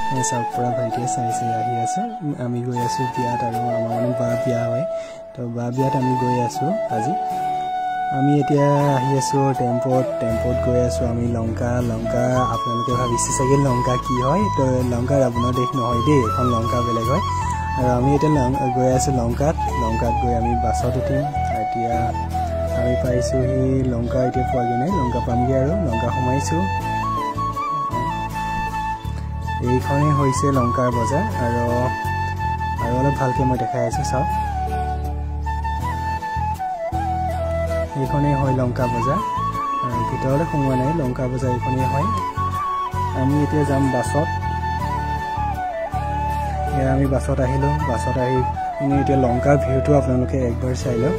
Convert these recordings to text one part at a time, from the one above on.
চাওক পৰা ভাইটিয়ে চাইছে আহি আছে আমি গৈ আছোঁ বিয়াত আৰু আমাৰ মানে বা বিয়া হয় তো বা বিয়াত আমি গৈ আছোঁ আজি আমি এতিয়া আহি আছোঁ টেম্পত গৈ আছোঁ আমি লংকা আপোনালোকে ভাবিছে চাগে লংকা কি হয় তো লংকা ৰাৱণৰ দেশ নহয় দেই এখন লংকা বেলেগ হয় আৰু আমি এতিয়া গৈ আছোঁ লংকাত গৈ আমি বাছত উঠিম এতিয়া আমি পাইছোঁহি লংকা এতিয়া পোৱাগৈ নাই লংকা পামগৈ আৰু লংকা সোমাইছোঁ এইখনেই হৈছে লংকাৰ বজাৰ আৰু অলপ ভালকৈ মই দেখাই আছোঁ চাওক এইখনেই হয় লংকা বজাৰ আৰু ভিতৰলৈ সোমোৱা নাই লংকা বজাৰ এইখনেই হয় আমি এতিয়া যাম বাছত এয়া আমি বাছত আহিলোঁ বাছত আহি কিনে এতিয়া লংকাৰ ভিউটো আপোনালোকে একবাৰ চাই লওক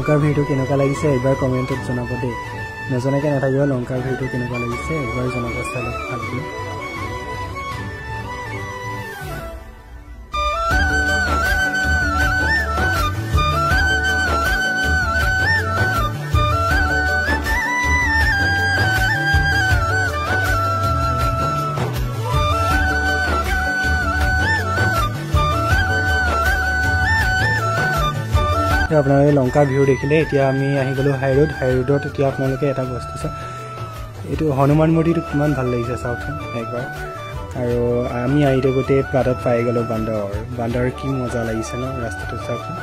লংকাৰ ভিউটো কেনেকুৱা লাগিছে একবাৰ কমেণ্টত জনাব দেই নজনাকৈ নাথাকিব লংকাৰ ভিউটো কেনেকুৱা লাগিছে একবাৰ জনাব চাই ভালকৈ আপোনালোকে লংকাৰ ভিউ দেখিলে এতিয়া আমি আহি গ'লোঁ হাইৰোডত এতিয়া আপোনালোকে এটা বস্তু চাওক এইটো হনুমান মূৰ্তিটো কিমান ভাল লাগিছে চাওকচোন একবাৰ আৰু আমি আহিতে গোটেই প্লাটত পাই গ'লোঁ বান্দৰ কি মজা লাগিছে ন ৰাস্তাটো চাওকচোন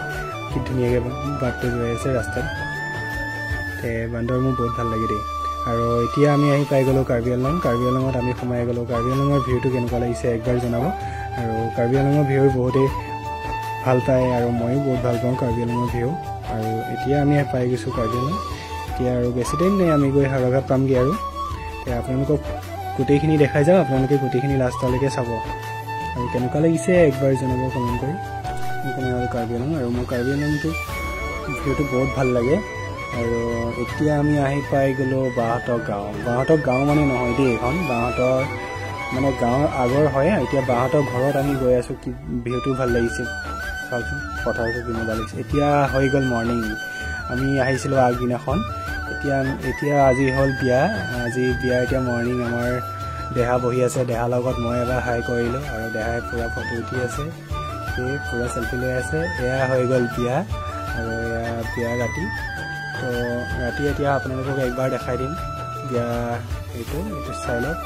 কি ধুনীয়াকৈ বাটটো গৈ আছে ৰাস্তাত বান্দৰ মোৰ বহুত ভাল লাগে দেই আৰু এতিয়া আমি আহি পাই গ'লোঁ কাৰ্বি আংলঙত আমি সোমাই গ'লোঁ কাৰ্বি আংলঙৰ ভিউটো কেনেকুৱা লাগিছে একবাৰ জনাব আৰু কাৰ্বি আংলঙৰ ভিউ বহুতেই ভাল পায় আৰু ময়ো বহুত ভাল পাওঁ কাৰ্বি আংলঙৰ ভিউ আৰু এতিয়া আমি পাই গৈছোঁ কাৰ্বি আংলং এতিয়া আৰু বেছি টাইম নাই আমি গৈ হাৰঘাট পামগৈ আৰু এতিয়া আপোনালোকক গোটেইখিনি দেখাই যাওঁ আপোনালোকে গোটেইখিনি লাষ্টলৈকে চাব আৰু কেনেকুৱা লাগিছে একবাৰ জনাব কমেণ্ট কৰি আৰু কাৰ্বি আংলং আৰু মোৰ কাৰ্বি আংলংটো ভিউটো বহুত ভাল লাগে আৰু এতিয়া আমি আহি পাই গ'লোঁ বাহঁতৰ গাঁও মানে নহয় দেই এইখন বাহঁতৰ মানে গাঁৱৰ আগৰ হয় এতিয়া বাহঁতৰ ঘৰত আমি গৈ আছোঁ কি ভিউটো ভাল লাগিছে চাওকচোন পথাৰটো কি মজা লাগিছে এতিয়া হৈ গ'ল মৰ্ণিং আমি আহিছিলোঁ আগদিনাখন এতিয়া আজি হ'ল বিয়া এতিয়া মৰ্ণিং আমাৰ দেহা বহি আছে দেহাৰ লগত মই এবাৰ হাই কৰিলোঁ আৰু দেহাই পূৰা ফটো উঠি আছে পূৰা চেল্ফি লৈ আছে এয়া হৈ গ'ল বিয়া আৰু এয়া বিয়া ৰাতি তো ৰাতি এতিয়া আপোনালোকক একবাৰ দেখাই দিম বিয়া এইটো চাই লওক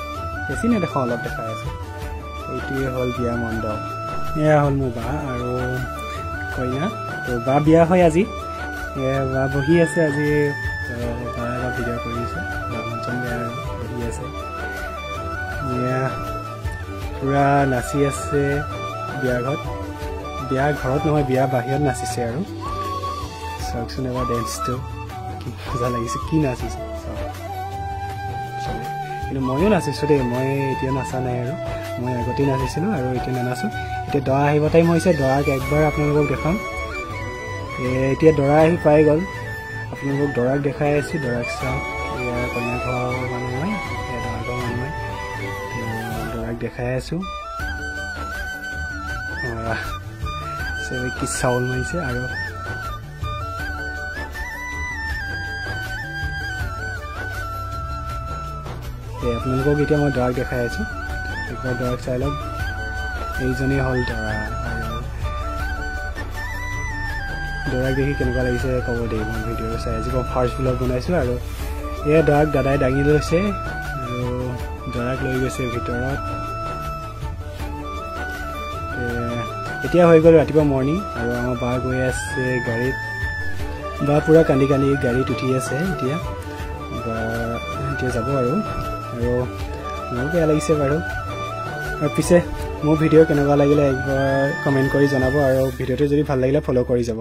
বেছি নেদেখাওঁ অলপ দেখাই আছোঁ এইটোৱে হ'ল বিয়া মণ্ডপ এয়া হ'ল মোৰ বা আৰু কইনা তো বা বিয়া হয় আজি বা বহি আছে আজি বা এটা ভিডিঅ' কৰিছে বামুণজন বিয়া বহি আছে পূৰা নাচি আছে বিয়া ঘৰত নহয় বিয়া বাহিৰত নাচিছে আৰু চাওকচোন এবাৰ ডেন্সটো কি মজা লাগিছে কি নাচিছে কিন্তু ময়ো নাচিছোঁ দেই মই এতিয়া নাচা নাই আৰু মই আগতেই নাচিছিলোঁ আৰু এতিয়া নানাচোঁ এতিয়া দৰা আহিব টাইম হৈছে দৰাক একবাৰ আপোনালোকক দেখাম এতিয়া দৰা আহি পাই গ'ল আপোনালোকক দৰাক দেখাই আছোঁ দৰাক চাওক এয়া কইনা ঘৰৰ মানুহ হয় এয়া দৰা ঘৰৰ মানুহ হয় দৰাক দেখাই আছোঁ কি চাউল মাৰিছে আৰু আপোনালোকক এতিয়া মই দৰাক দেখাই আছোঁ একবাৰ দৰাক চাই লওক এইজনেই হ'ল দৰা আৰু দৰাক দেখি কেনেকুৱা লাগিছে ক'ব দেই মই ভিডিঅ' চাই আজি মই ফাৰ্ষ্ট ব্লগ বনাইছোঁ আৰু এয়া দৰাক দাদাই দাঙি লৈছে আৰু দৰাক লৈ গৈছে ভিতৰত এতিয়া হৈ গ'ল ৰাতিপুৱা মৰ্ণিং আৰু আমাৰ বা গৈ আছে গাড়ীত বা পূৰা কান্দি গাড়ীত উঠি আছে এতিয়া যাব আৰু মোৰো বেয়া লাগিছে বাৰু আৰু পিছে মোৰ ভিডিঅ' কেনেকুৱা লাগিলে একবাৰ কমেণ্ট কৰি জনাব আৰু ভিডিঅ'টো যদি ভাল লাগিলে ফ'ল' কৰি যাব